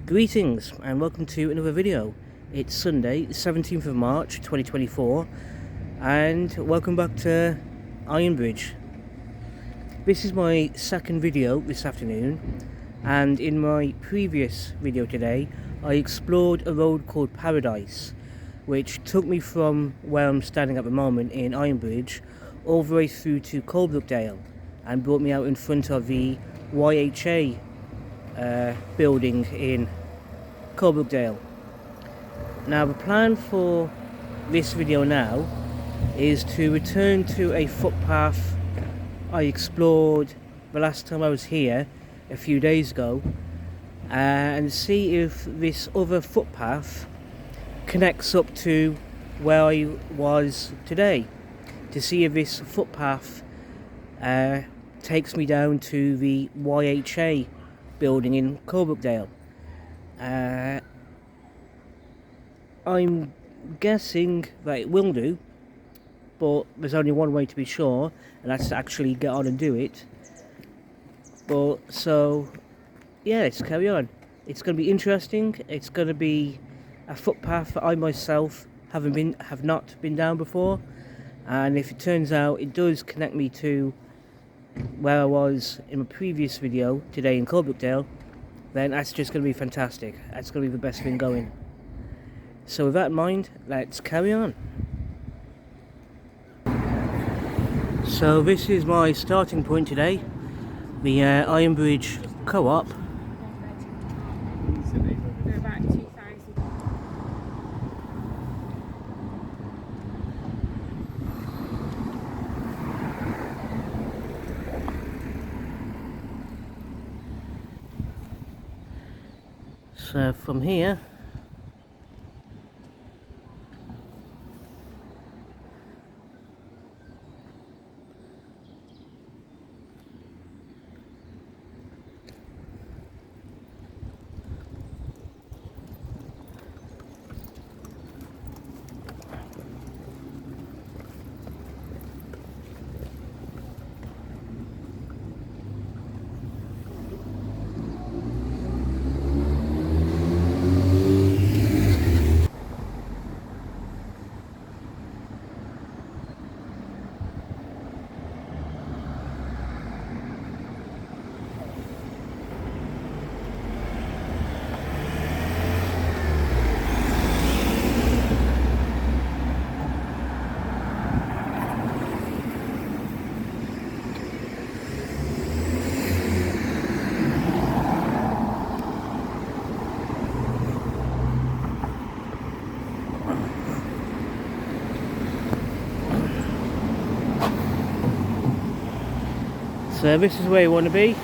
Greetings and welcome to another video. It's Sunday, the 17th of March 2024, and welcome back to Ironbridge. This is my second video this afternoon, and in my previous video today I explored a road called Paradise, which took me from where I'm standing at the moment in Ironbridge all the way through to Coalbrookdale and brought me out in front of the YHA building in Coalbrookdale. Now the plan for this video now is to return to a footpath I explored the last time I was here a few days ago, and see if this other footpath connects up to where I was today, to see if this footpath takes me down to the YHA building in Coalbrookdale. I'm guessing that it will do, but there's only one way to be sure, and that's to actually get on and do it. But so yeah, let's carry on. It's going to be interesting. It's going to be a footpath that I myself have not been down before, and if it turns out it does connect me to where I was in my previous video today in Coalbrookdale, then that's just going to be fantastic. That's going to be the best thing going. So with that in mind, let's carry on. So this is my starting point today, the Ironbridge Co-op. So from here, so this is where you want to be.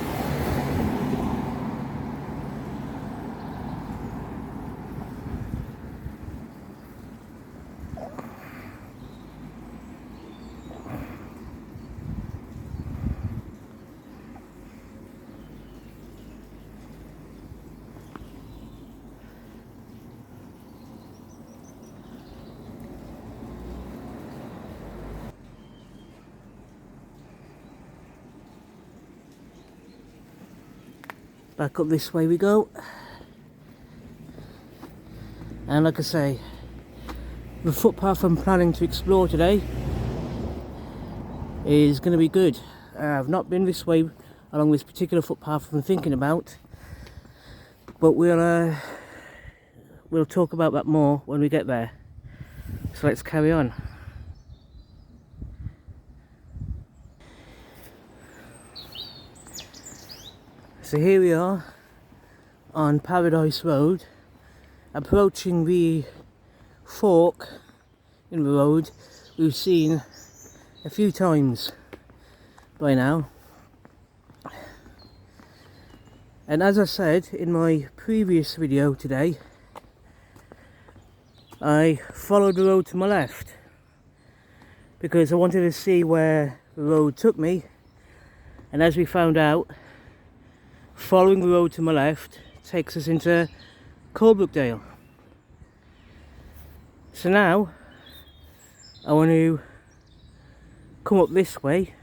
Back up this way we go, and like I say, the footpath I'm planning to explore today is going to be good. I've not been this way along this particular footpath I'm thinking about, but we'll talk about that more when we get there. So let's carry on. So here we are on Paradise Road, approaching the fork in the road we've seen a few times by now. And as I said in my previous video today, I followed the road to my left because I wanted to see where the road took me, and as we found out, following the road to my left takes us into Coalbrookdale. So now I want to come up this way,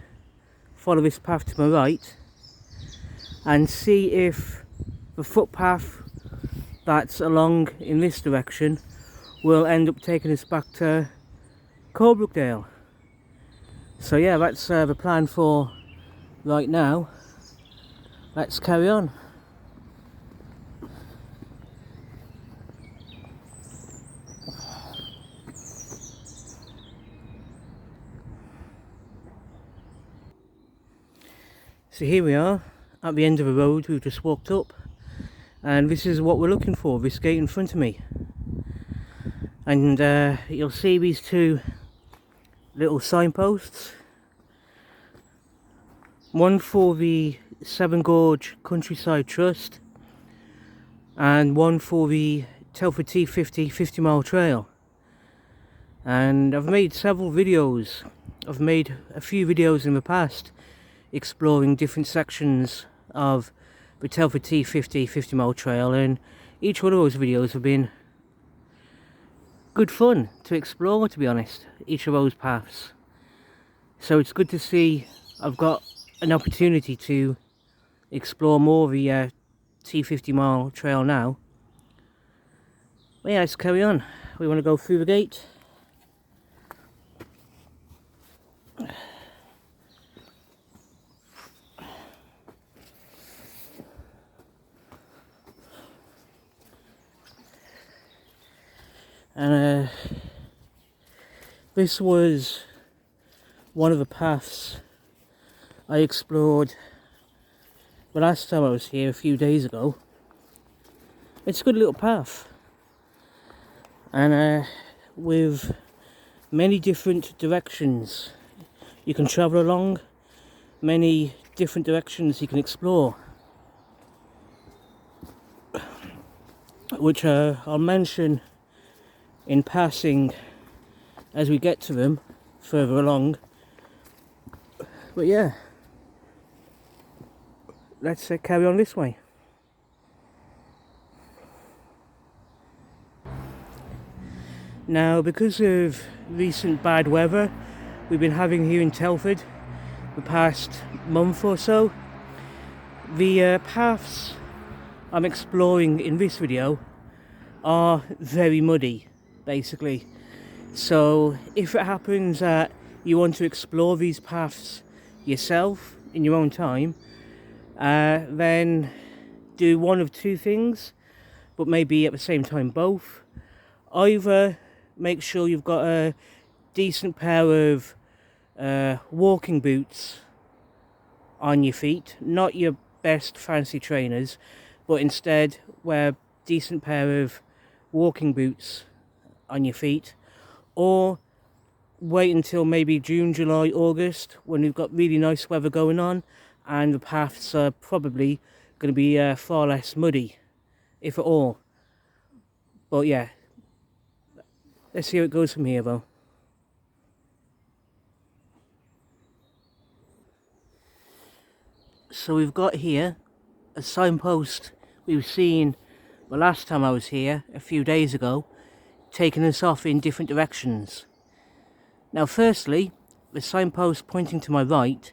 follow this path to my right, and see if the footpath that's along in this direction will end up taking us back to Coalbrookdale. So yeah, that's the plan for right now. Let's carry on. So here we are at the end of the road we've just walked up, and this is what we're looking for, this gate in front of me. And you'll see these two little signposts, one for the Severn Gorge Countryside Trust and one for the Telford T50 50 mile trail. And I've made several videos, I've made a few videos in the past exploring different sections of the Telford T50 50 mile trail, and each one of those videos have been good fun to explore, to be honest, each of those paths. So it's good to see I've got an opportunity to explore more of the T50 mile trail now. But yeah, let's carry on. We want to go through the gate. And this was one of the paths I explored the last time I was here a few days ago. It's a good little path, and with many different directions you can travel along, many different directions you can explore, which I'll mention in passing as we get to them further along. But yeah, let's carry on this way. Now, because of recent bad weather we've been having here in Telford the past month or so, the paths I'm exploring in this video are very muddy, basically. So if it happens that you want to explore these paths yourself in your own time, then do one of two things, but maybe at the same time both. Either make sure you've got a decent pair of walking boots on your feet, not your best fancy trainers, but instead wear a decent pair of walking boots on your feet, or wait until maybe June, July, August, when we've got really nice weather going on and the paths are probably going to be far less muddy, if at all. But yeah, let's see how it goes from here though. So we've got here a signpost we've seen the last time I was here a few days ago, taking us off in different directions. Now firstly, the signpost pointing to my right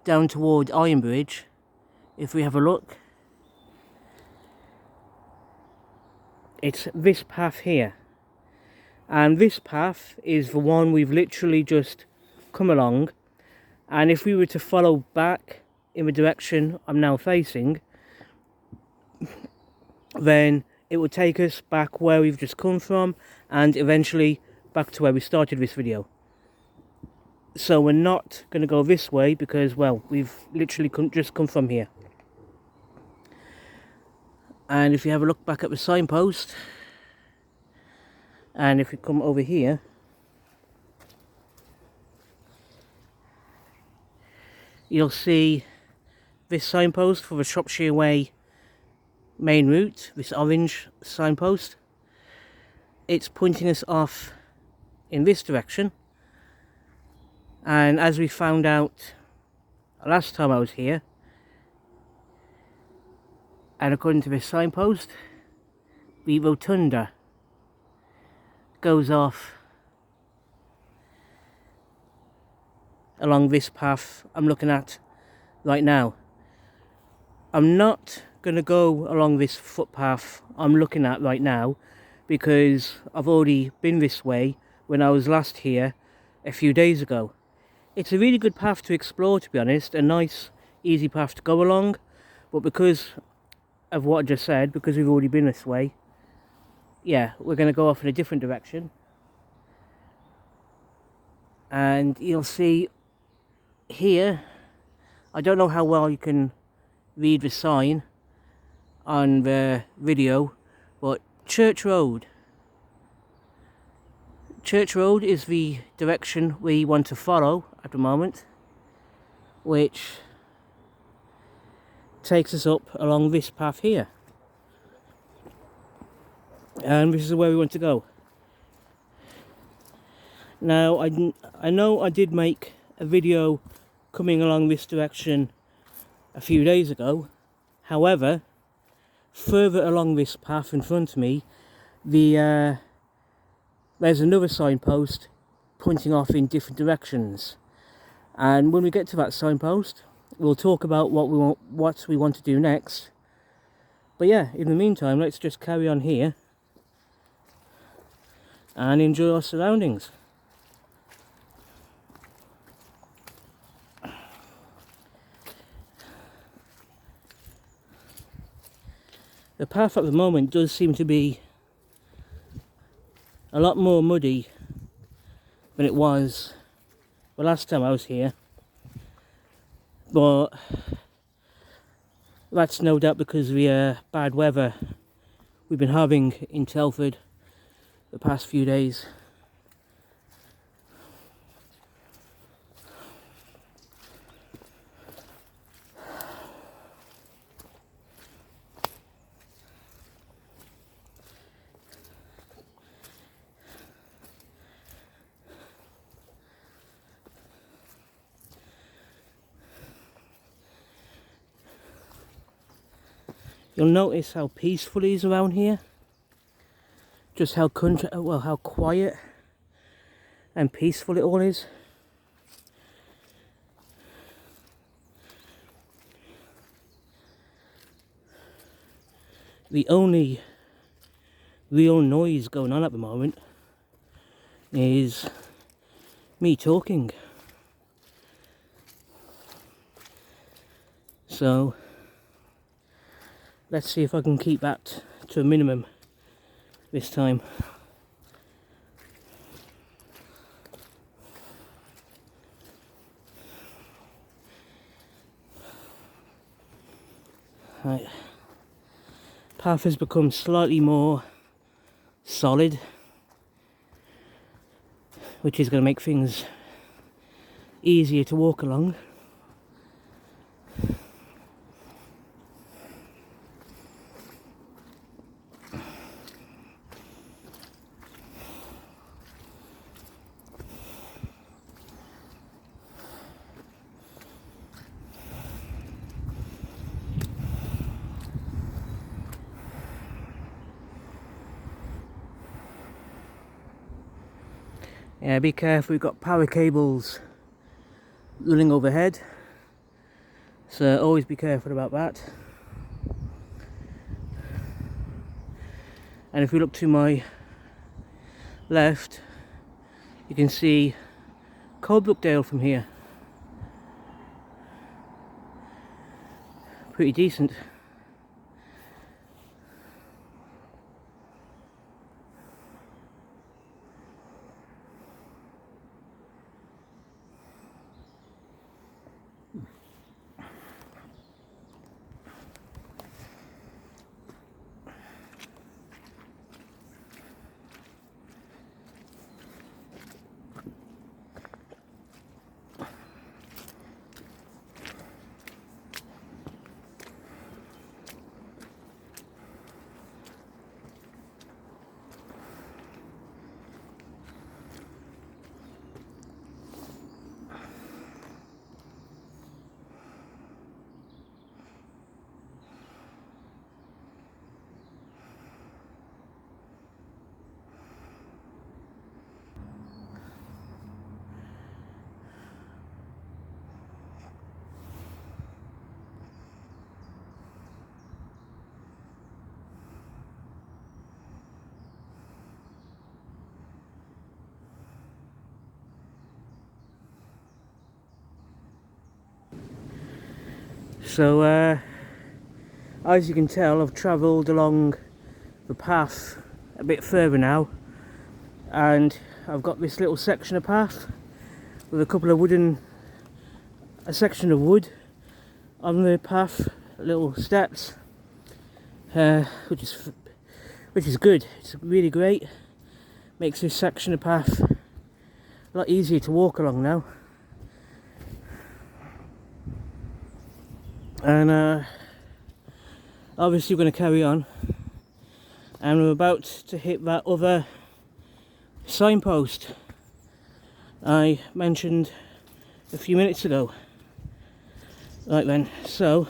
down toward Ironbridge, if we have a look, it's this path here, and this path is the one we've literally just come along, and if we were to follow back in the direction I'm now facing, then it would take us back where we've just come from and eventually back to where we started this video. So we're not going to go this way because, well, we've literally just come from here. And if you have a look back at the signpost, and if we come over here, you'll see this signpost for the Shropshire Way main route, this orange signpost. It's pointing us off in this direction, and as we found out last time I was here, and according to this signpost, the rotunda goes off along this path I'm looking at right now. I'm not going to go along this footpath I'm looking at right now, because I've already been this way when I was last here a few days ago. It's a really good path to explore, to be honest, a nice easy path to go along, but because of what I just said, because we've already been this way, yeah, we're going to go off in a different direction. And you'll see here, I don't know how well you can read the sign on the video, but Church Road. Church Road is the direction we want to follow at the moment, which takes us up along this path here. And this is where we want to go. Now, I know I did make a video coming along this direction a few days ago. However, further along this path in front of me, there's another signpost pointing off in different directions. And when we get to that signpost, we'll talk about what we want to do next. But yeah, in the meantime, let's just carry on here and enjoy our surroundings. The path at the moment does seem to be a lot more muddy than it was the last time I was here, but that's no doubt because of the bad weather we've been having in Telford the past few days. You'll notice how peaceful it is around here. Just how how quiet and peaceful it all is. The only real noise going on at the moment is me talking. So let's see if I can keep that to a minimum this time. Right. Path has become slightly more solid, which is going to make things easier to walk along. Yeah, be careful, we've got power cables running overhead, so always be careful about that. And if we look to my left, you can see Coalbrookdale from here. Pretty decent. So as you can tell, I've travelled along the path a bit further now, and I've got this little section of path with a section of wood on the path, little steps, which is good. It's really great. Makes this section of path a lot easier to walk along now. And obviously we're going to carry on, and we're about to hit that other signpost I mentioned a few minutes ago. Right then, so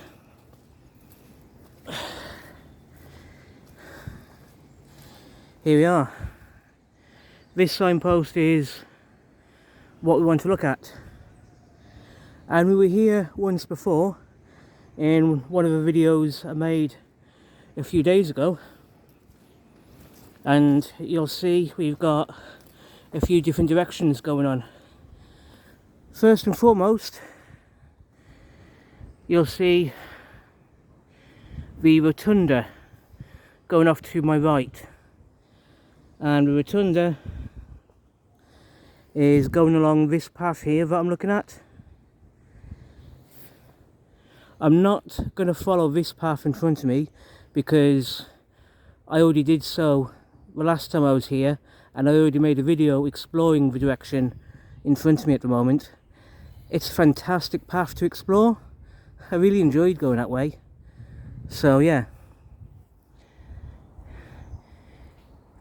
here we are. This signpost is what we want to look at, and we were here once before in one of the videos I made a few days ago, and you'll see we've got a few different directions going on. First and foremost, you'll see the rotunda going off to my right, and the rotunda is going along this path here that I'm looking at. I'm not going to follow this path in front of me because I already did so the last time I was here, and I already made a video exploring the direction in front of me at the moment. It's a fantastic path to explore. I really enjoyed going that way. So yeah.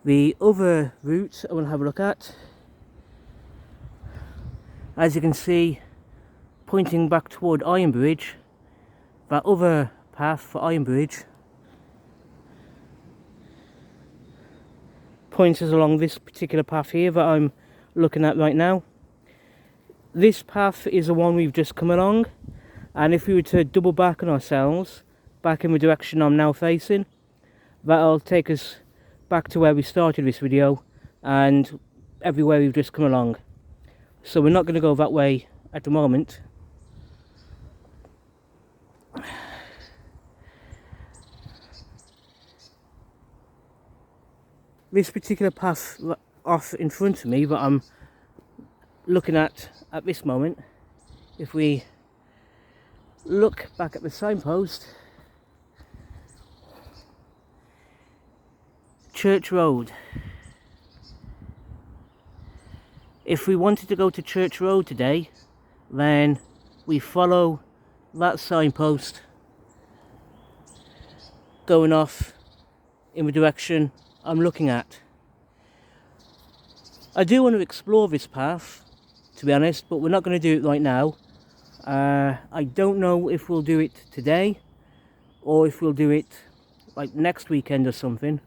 The other route I want to have a look at, as you can see, pointing back toward Ironbridge, that other path for Ironbridge points us along this particular path here that I'm looking at right now. This path is the one we've just come along, and if we were to double back on ourselves back in the direction I'm now facing, that'll take us back to where we started this video and everywhere we've just come along. So we're not going to go that way at the moment. This particular path off in front of me that I'm looking at this moment, if we look back at the signpost, Church Road. If we wanted to go to Church Road today, then we follow that signpost going off in the direction I'm looking at. I do want to explore this path, to be honest, but we're not going to do it right now. I don't know if we'll do it today or if we'll do it like next weekend or something,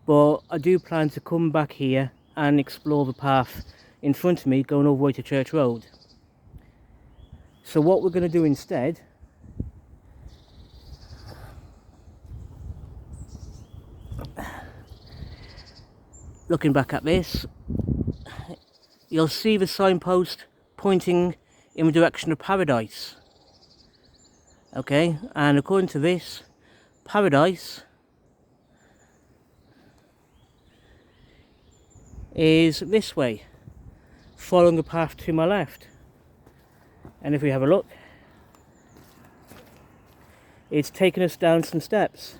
but I do plan to come back here and explore the path in front of me going all the way to Church Road. So what we're going to do instead, looking back at this, you'll see the signpost pointing in the direction of Paradise. Okay, and according to this, Paradise is this way, following the path to my left. And if we have a look, it's taken us down some steps.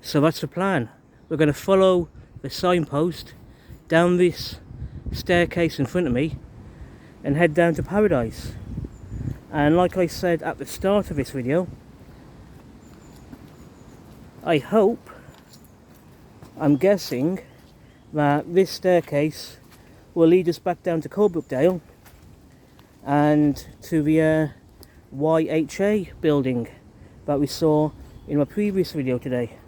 So that's the plan. We're going to follow the signpost down this staircase in front of me and head down to Paradise. And like I said at the start of this video, I'm guessing that this staircase will lead us back down to Coalbrookdale and to the YHA building that we saw in my previous video today.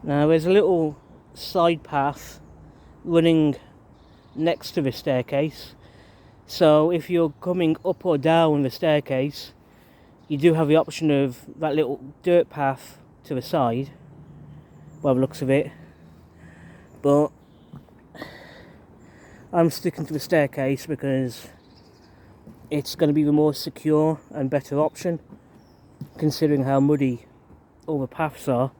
Now there's a little side path running next to the staircase. So if you're coming up or down the staircase, you do have the option of that little dirt path to the side, by the looks of it. But I'm sticking to the staircase because it's going to be the more secure and better option, considering how muddy all the paths are.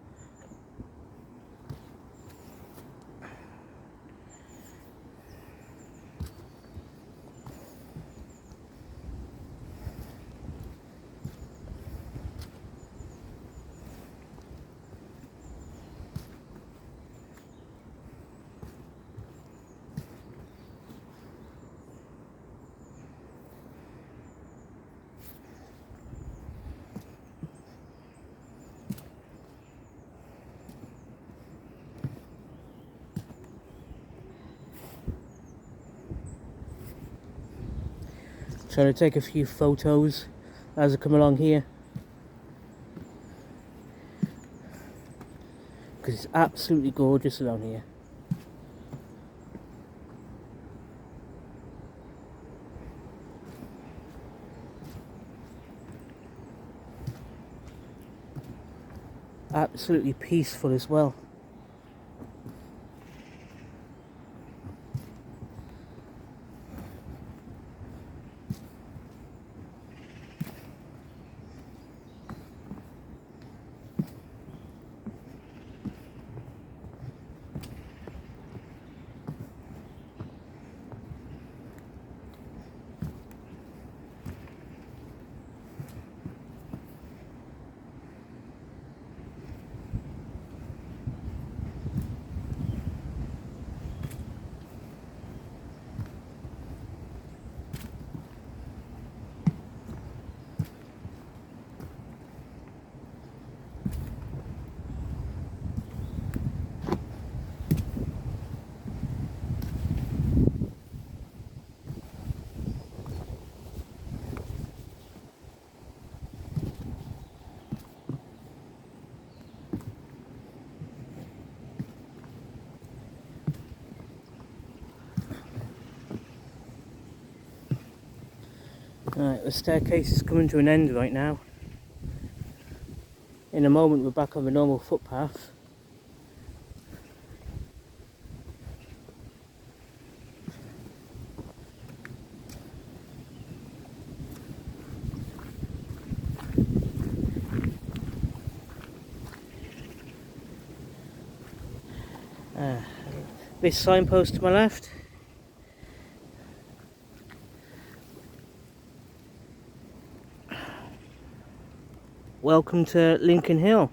Trying to take a few photos as I come along here, because it's absolutely gorgeous around here. Absolutely peaceful as well. Right, the staircase is coming to an end right now. In a moment we're back on the normal footpath. This signpost to my left. Welcome to Lincoln Hill.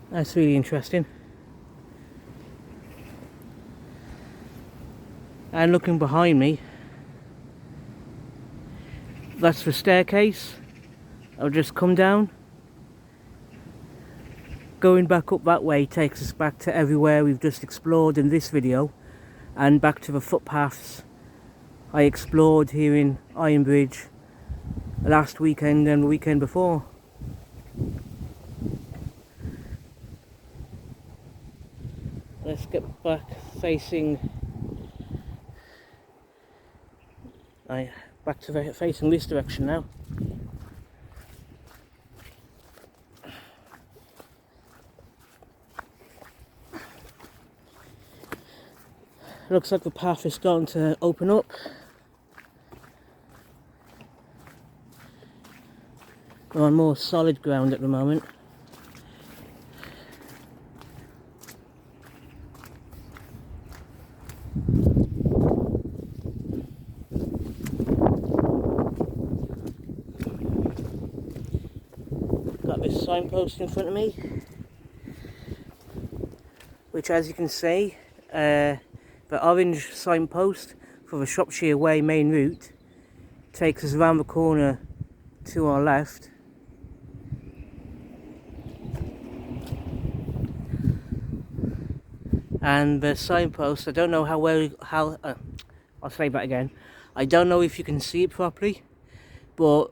That's really interesting. And looking behind me, that's the staircase. I'll just come down. Going back up that way takes us back to everywhere we've just explored in this video, and back to the footpaths I explored here in Ironbridge last weekend and the weekend before. Let's get back facing facing this direction now. Looks like the path is starting to open up. We're on more solid ground at the moment. Got this signpost in front of me, which, as you can see, the orange signpost for the Shropshire Way main route takes us around the corner to our left. and the signpost, I don't know I'll say that again. I don't know if you can see it properly, but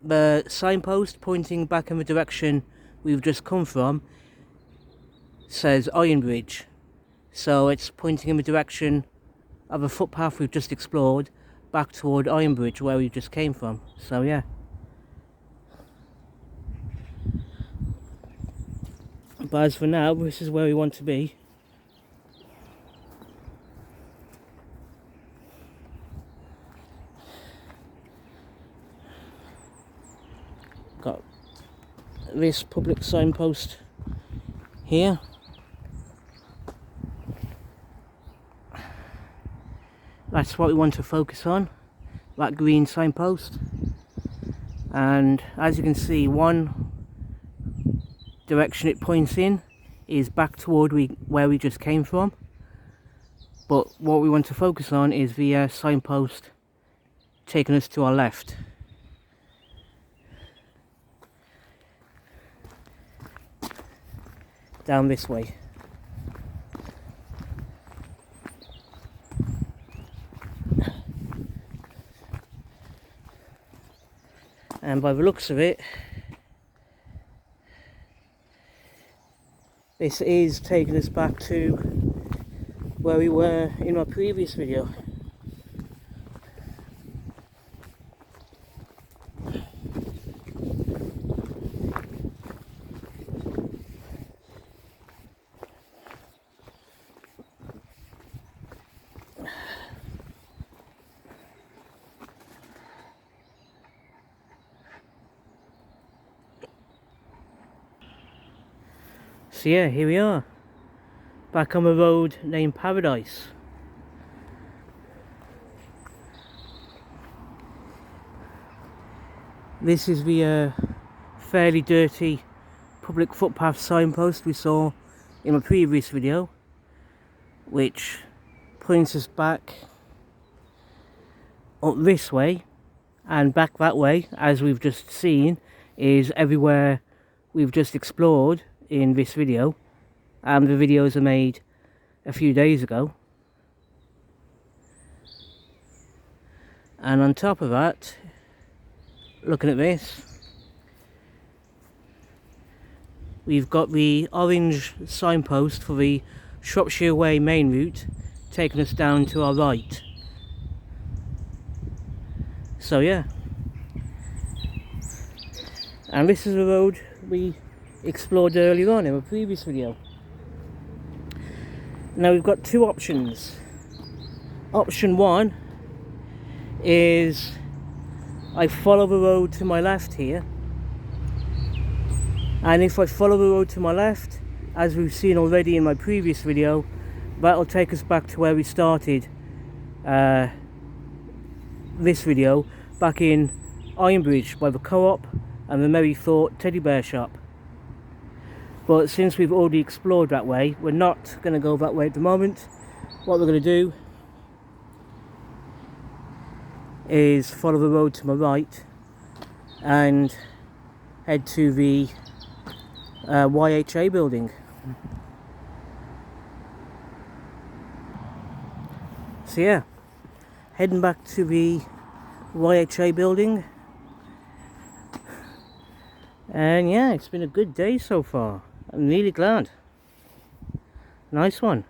the signpost pointing back in the direction we've just come from says Iron Bridge. So it's pointing in the direction of a footpath we've just explored back toward Iron Bridge where we just came from. So yeah. But as for now, this is where we want to be. Got this public signpost here. That's what we want to focus on, that green signpost. And as you can see, one direction it points in is back toward where we just came from. But what we want to focus on is the signpost taking us to our left. Down this way. And by the looks of it, this is taking us back to where we were in my previous video. So yeah, here we are, back on the road named Paradise. This is the fairly dirty public footpath signpost we saw in my previous video, which points us back up this way and back that way. As we've just seen, is everywhere we've just explored in this video, and the videos are made a few days ago. And on top of that, looking at this, we've got the orange signpost for the Shropshire Way main route taking us down to our right. So yeah, and this is the road we explored earlier on in a previous video. Now we've got two options. Option one is I follow the road to my left here, and if I follow the road to my left, as we've seen already in my previous video, that'll take us back to where we started this video, back in Ironbridge by the Co-op and the Merry Thought teddy bear shop. But since we've already explored that way, we're not going to go that way at the moment. What we're going to do is follow the road to my right and head to the YHA building. So yeah, heading back to the YHA building. And yeah, it's been a good day so far. I'm really glad. Nice one.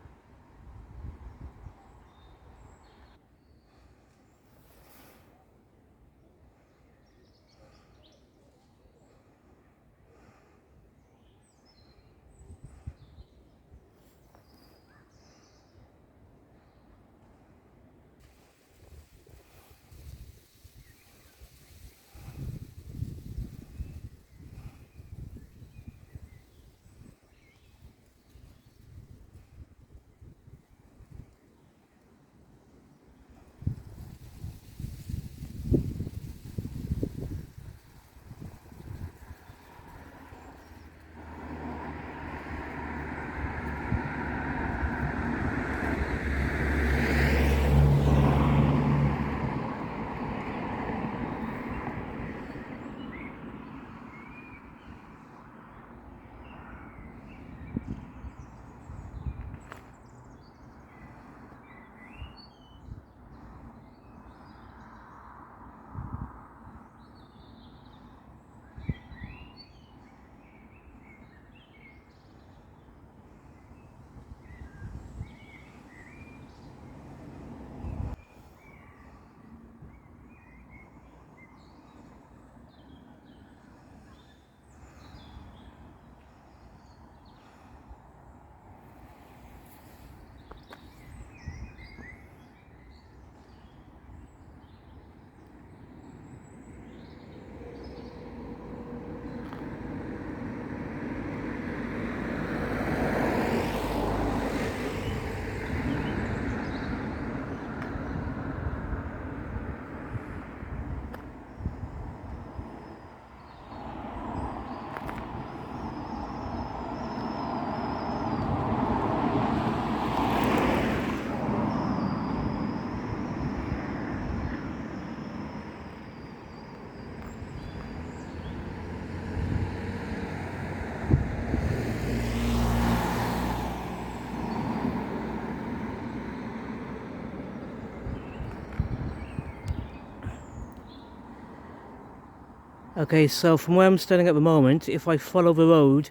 Okay, so from where I'm standing at the moment, if I follow the road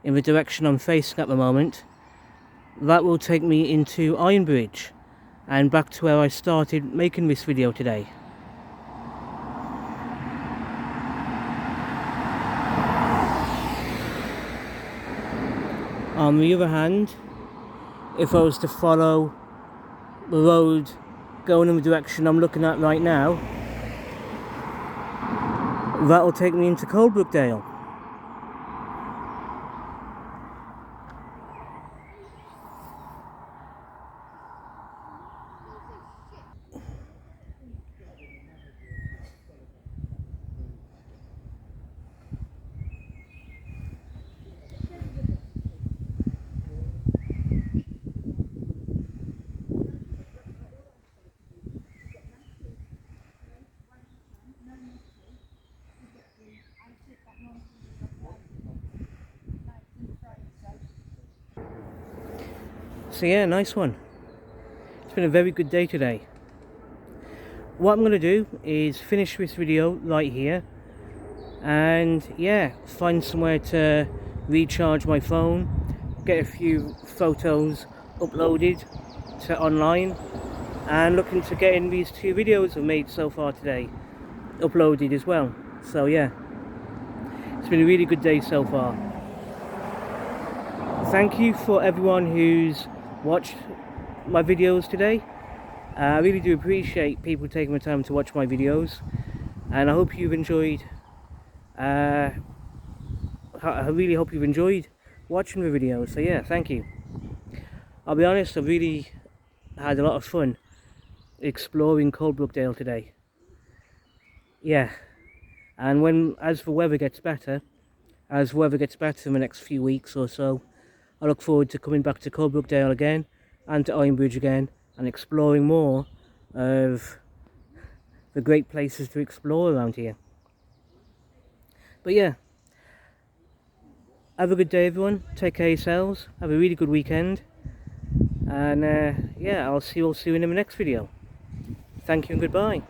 in the direction I'm facing at the moment, that will take me into Ironbridge and back to where I started making this video today. On the other hand, if I was to follow the road going in the direction I'm looking at right now, that will take me into Coalbrookdale. So yeah, nice one. It's been a very good day today. What I'm going to do is finish this video right here and yeah, find somewhere to recharge my phone, get a few photos uploaded to online, and looking to getting these 2 videos I've made so far today uploaded as well. So yeah, it's been a really good day so far. Thank you for everyone who's watched my videos today. I really do appreciate people taking the time to watch my videos, and I hope you've enjoyed I really hope you've enjoyed watching the videos. So yeah, thank you. I'll be honest, I really had a lot of fun exploring Coalbrookdale today. Yeah, and as the weather gets better, in the next few weeks or so, I look forward to coming back to Coalbrookdale again and to Ironbridge again and exploring more of the great places to explore around here. But yeah, have a good day everyone, take care of yourselves, have a really good weekend, and yeah, I'll see you all soon in the next video. Thank you and goodbye.